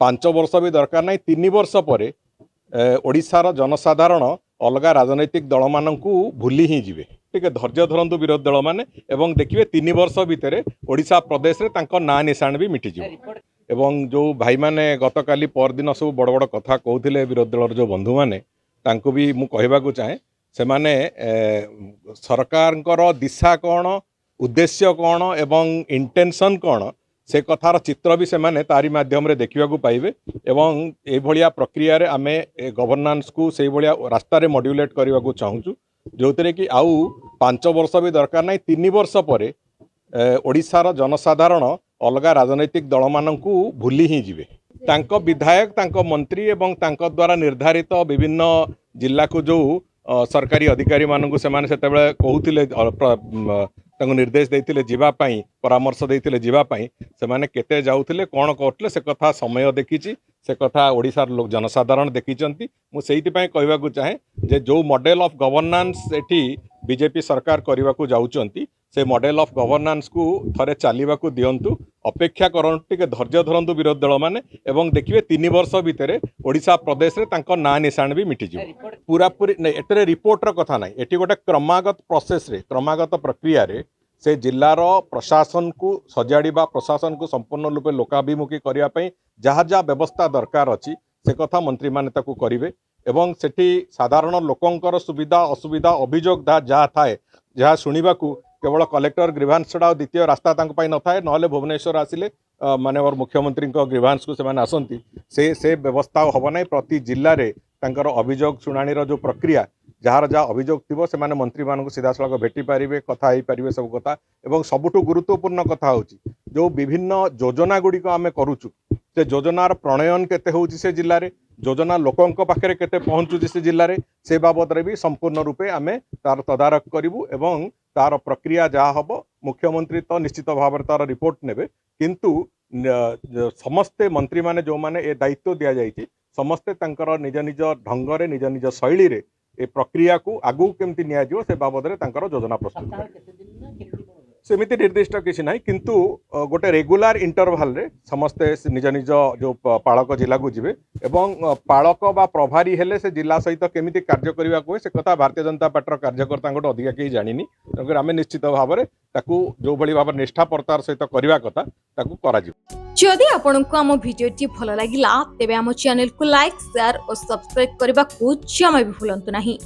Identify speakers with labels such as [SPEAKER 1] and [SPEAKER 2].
[SPEAKER 1] 5 वर्ष भी दरकार नहीं 3 वर्ष पर ओडिशार जनसाधारण अलग राजनैतिक दल मानू भूली ही जीवे ठीक है धैर्य धरतु विरोधी दल मैंने एवं देखिए 3 वर्ष भितर ओडिशा प्रदेश रे तांको ना निशान भी मिटिज एवं जो भाई मैंने गत काली परदिन सब बड़ बड़ कथा कहते विरोधी दल जो बंधु मैंने तांको भी मु कहबाकू चाहे से माने सरकार दिशा कौन उद्देश्य कौन एवं इंटेंशन कौन से कथार चित्र भी से तारी माध्यम रे देखा पाइबे एवं ये प्रक्रिया रे आमे गवर्नांस को से रास्ता रे मॉड्यूलेट करने को चाहूँ जो थे कि आउ 5 वर्ष भी दरकार नहीं 3 वर्ष पर ओडिशार जनसाधारण अलग राजनैतिक दल मानू भूली ही जीवे तांको विधायक तांको मंत्री एवं तांको द्वारा निर्धारित विभिन्न जिला को जो सरकारी अधिकारी मानू से कहते निर्देश देते जीवाई परामर्श देते जीवाई से केते जाऊले कौन करते से कथा समय देखी से कथा ओडिशार लोक जनसाधारण देखी मुझे कहवाक चाहे जे जो model of governance eighty BJP सरकार करने को जाऊँच से मॉडल ऑफ गवर्नेंस को थरे चलने को दिंतु अपेक्षा करते धैर्य धरतु विरोधी दल मैंने एवं देखिए 3 वर्ष भितर ओडिशा प्रदेश रे तांको ना निशान भी मिटिज पूरा पूरी एटे रिपोर्टर कथा ना ये गोटे क्रमागत प्रोसेस रे क्रमागत प्रक्रिया रे से जिलार प्रशासन को सजाड़ा प्रशासन को संपूर्ण रूपे लोकाभिमुखी करने जहाँ जहाँ व्यवस्था दरकार अच्छी से कथा मंत्री माने ताकू करिवे एवं सेठी साधारण लोकंकर सुविधा असुविधा अभियोग जहाँ थाए जहाँ शुणवाकू केवल कलेक्टर ग्रीभांस छड़ा द्वितीय रास्ता न थाए ना भुवनेश्वर आसिले माननीय मुख्यमंत्री ग्रीभांस को से आसती से व्यवस्था हम ना प्रति जिले में अभियोग शुणाणी जो प्रक्रिया जार जहाँ अभियोग थी से मंत्री मानक सीधा सड़क भेटी पारे कथा हो पारे सब कथा एवं सबुठ गुरुत्वपूर्ण कथा हो जो विभिन्न योजना गुड़िक आम करुचु से योजनार प्रणयन केते होउची से जिल्ला रे योजना लोकों पाखे केते पहुँचुची से जिल्ला रे से बाबद रे भी संपूर्ण रूपे आमे तार तदारक करिवु एवं तार प्रक्रिया जहाँ हम मुख्यमंत्री तो निश्चित भाव तार रिपोर्ट नेबे किंतु समस्ते मंत्री माने जो माने ए दायित्व दिया जाइछि समस्ते तांकर निज निज ढंगरे निज निज शैली रे ए प्रक्रिया को आगु केमती निया जिवो से बाबद रे तांकर योजना प्रस्तुत सेमिति निर्दिष्ट किसी ना किंतु गोटे रेगुलार इंटरवाल रे समस्ते निज निज जो पालक जिला को जीवे एवं पालक बा प्रभारी हेले से जिला सहित केमिति कार्य करबा को से कथा भारतीय जनता पार्टी कार्यकर्ता अधिका कहीं जानिनी तेणुकर आम निश्चित भाव में जो भली भाव निष्ठापरतार सहित करबा कथा ताकू करा जिवो।
[SPEAKER 2] जदि आपनको आम भिडियोटी भल लागिला तेबे आम चैनल को लाइक शेयर और सब्सक्राइब करबा को जमा भी भूलंतु नहीं।